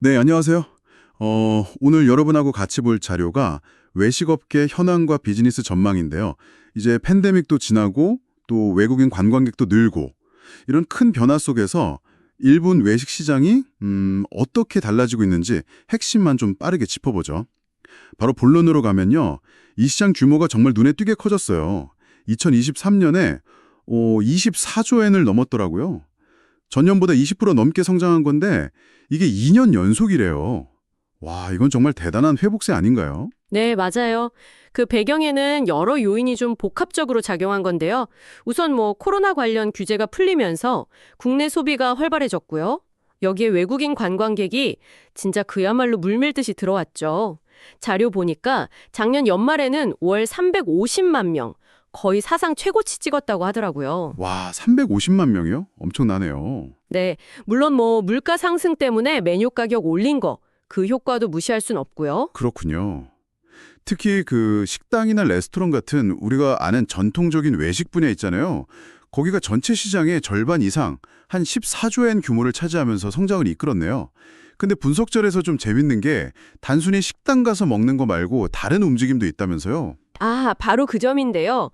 네, 안녕하세요. 오늘 여러분하고 같이 볼 자료가 외식업계 현황과 비즈니스 전망인데요. 이제 팬데믹도 지나고 또 외국인 관광객도 늘고 이런 큰 변화 속에서 일본 외식 시장이 어떻게 달라지고 있는지 핵심만 좀 빠르게 짚어보죠. 바로 본론으로 가면요. 이 시장 규모가 정말 눈에 띄게 커졌어요. 2023년에 24조 엔을 넘었더라고요. 전년보다 20% 넘게 성장한 건데 이게 2년 연속이래요. 와, 이건 정말 대단한 회복세 아닌가요? 네, 맞아요. 그 배경에는 여러 요인이 좀 복합적으로 작용한 건데요. 우선 코로나 관련 규제가 풀리면서 국내 소비가 활발해졌고요. 여기에 외국인 관광객이 진짜 그야말로 물밀듯이 들어왔죠. 자료 보니까 작년 연말에는 월 350만 명, 거의 사상 최고치 찍었다고 하더라고요. 와, 350만 명이요? 엄청나네요. 네, 물론 물가 상승 때문에 메뉴 가격 올린 거, 그 효과도 무시할 순 없고요. 그렇군요. 특히 그 식당이나 레스토랑 같은 우리가 아는 전통적인 외식 분야 있잖아요. 거기가 전체 시장의 절반 이상, 한 14조엔 규모를 차지하면서 성장을 이끌었네요. 근데 분석절에서 좀 재밌는 게 단순히 식당 가서 먹는 거 말고 다른 움직임도 있다면서요. 아, 바로 그 점인데요.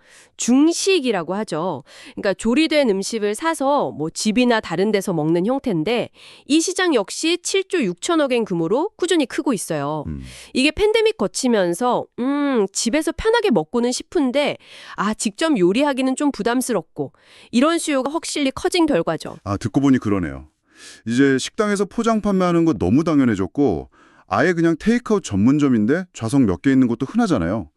중식이라고 하죠. 그러니까 조리된 음식을 사서 집이나 다른 데서 먹는 형태인데 이 시장 역시 7조 6천억엔 규모로 꾸준히 크고 있어요. 음. 이게 팬데믹 거치면서 집에서 편하게 먹고는 싶은데 직접 요리하기는 좀 부담스럽고 이런 수요가 확실히 커진 결과죠. 아, 듣고 보니 그러네요. 이제 식당에서 포장 판매하는 거 너무 당연해졌고 아예 그냥 테이크아웃 전문점인데 좌석 몇 개 있는 것도 흔하잖아요.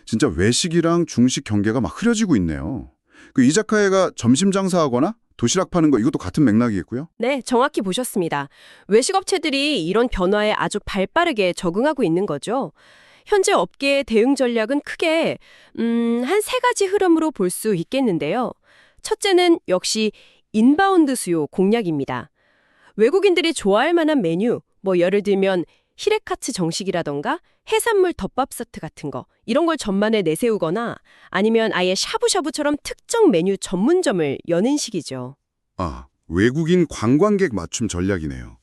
진짜 외식이랑 중식 경계가 막 흐려지고 있네요. 그 이자카야가 점심 장사하거나 도시락 파는 거 이것도 같은 맥락이겠고요. 네, 정확히 보셨습니다. 외식업체들이 이런 변화에 아주 발빠르게 적응하고 있는 거죠. 현재 업계의 대응 전략은 크게 한 세 가지 흐름으로 볼 수 있겠는데요. 첫째는 역시 인바운드 수요 공략입니다. 외국인들이 좋아할 만한 메뉴, 예를 들면 히레카츠 정식이라던가 해산물 덮밥 세트 같은 거 이런 걸 전만에 내세우거나 아니면 아예 샤브샤브처럼 특정 메뉴 전문점을 여는 식이죠. 아, 외국인 관광객 맞춤 전략이네요.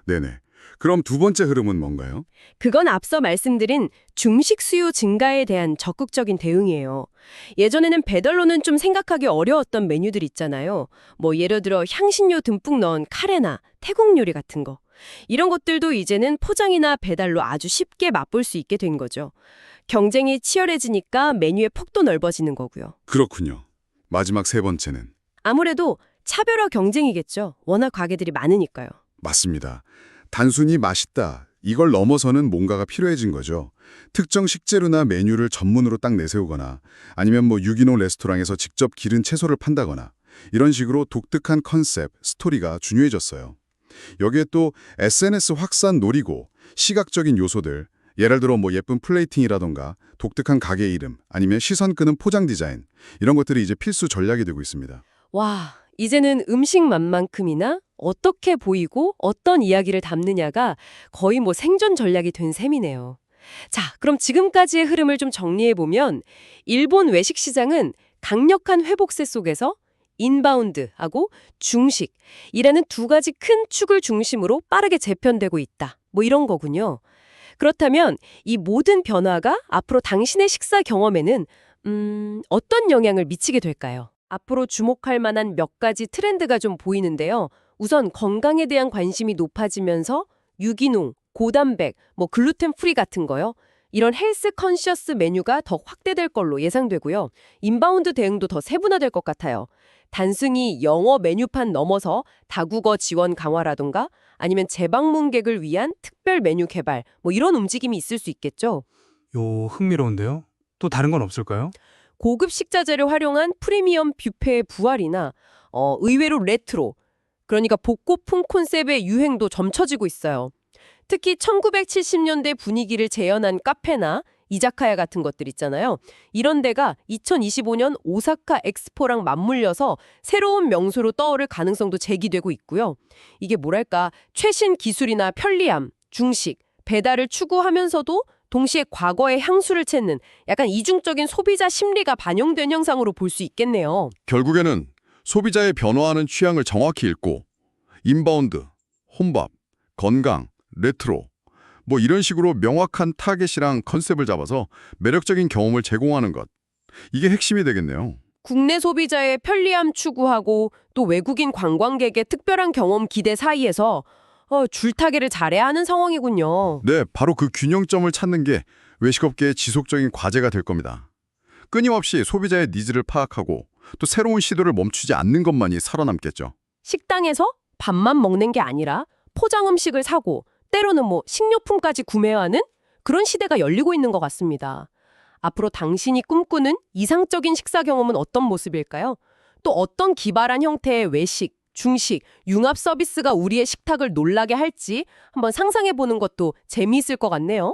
네네. 그럼 두 번째 흐름은 뭔가요? 그건 앞서 말씀드린 중식 수요 증가에 대한 적극적인 대응이에요. 예전에는 배달로는 좀 생각하기 어려웠던 메뉴들 있잖아요. 예를 들어 향신료 듬뿍 넣은 카레나 태국 요리 같은 거. 이런 것들도 이제는 포장이나 배달로 아주 쉽게 맛볼 수 있게 된 거죠. 경쟁이 치열해지니까 메뉴의 폭도 넓어지는 거고요. 그렇군요. 마지막 세 번째는 아무래도 차별화 경쟁이겠죠. 워낙 가게들이 많으니까요. 맞습니다. 단순히 맛있다. 이걸 넘어서는 뭔가가 필요해진 거죠. 특정 식재료나 메뉴를 전문으로 딱 내세우거나 아니면 유기농 레스토랑에서 직접 기른 채소를 판다거나 이런 식으로 독특한 컨셉, 스토리가 중요해졌어요. 여기에 또 SNS 확산 노리고 시각적인 요소들, 예를 들어 예쁜 플레이팅이라던가 독특한 가게 이름 아니면 시선 끄는 포장 디자인 이런 것들이 이제 필수 전략이 되고 있습니다. 와, 이제는 음식 맛만큼이나 어떻게 보이고 어떤 이야기를 담느냐가 거의 생존 전략이 된 셈이네요. 자, 그럼 지금까지의 흐름을 좀 정리해보면 일본 외식 시장은 강력한 회복세 속에서 인바운드하고 중식이라는 두 가지 큰 축을 중심으로 빠르게 재편되고 있다. 이런 거군요. 그렇다면 이 모든 변화가 앞으로 당신의 식사 경험에는 어떤 영향을 미치게 될까요? 앞으로 주목할 만한 몇 가지 트렌드가 좀 보이는데요. 우선 건강에 대한 관심이 높아지면서 유기농, 고단백, 글루텐 프리 같은 거요. 이런 헬스 컨셔스 메뉴가 더 확대될 걸로 예상되고요. 인바운드 대응도 더 세분화될 것 같아요. 단순히 영어 메뉴판 넘어서 다국어 지원 강화라던가 아니면 재방문객을 위한 특별 메뉴 개발, 이런 움직임이 있을 수 있겠죠. 흥미로운데요? 또 다른 건 없을까요? 고급 식자재를 활용한 프리미엄 뷔페의 부활이나 의외로 레트로, 그러니까 복고풍 콘셉트의 유행도 점쳐지고 있어요. 특히 1970년대 분위기를 재현한 카페나 이자카야 같은 것들 있잖아요. 이런 데가 2025년 오사카 엑스포랑 맞물려서 새로운 명소로 떠오를 가능성도 제기되고 있고요. 이게 뭐랄까, 최신 기술이나 편리함, 중식, 배달을 추구하면서도 동시에 과거의 향수를 찾는 약간 이중적인 소비자 심리가 반영된 형상으로 볼 수 있겠네요. 결국에는 소비자의 변화하는 취향을 정확히 읽고 인바운드, 혼밥, 건강, 레트로. 뭐 이런 식으로 명확한 타겟이랑 컨셉을 잡아서 매력적인 경험을 제공하는 것. 이게 핵심이 되겠네요. 국내 소비자의 편리함 추구하고 또 외국인 관광객의 특별한 경험 기대 사이에서 줄타기를 잘해야 하는 상황이군요. 네, 바로 그 균형점을 찾는 게 외식업계의 지속적인 과제가 될 겁니다. 끊임없이 소비자의 니즈를 파악하고 또 새로운 시도를 멈추지 않는 것만이 살아남겠죠. 식당에서 밥만 먹는 게 아니라 포장 음식을 사고 때로는 뭐 식료품까지 구매해야 하는 그런 시대가 열리고 있는 것 같습니다. 앞으로 당신이 꿈꾸는 이상적인 식사 경험은 어떤 모습일까요? 또 어떤 기발한 형태의 외식, 중식, 융합 서비스가 우리의 식탁을 놀라게 할지 한번 상상해 보는 것도 재미있을 것 같네요.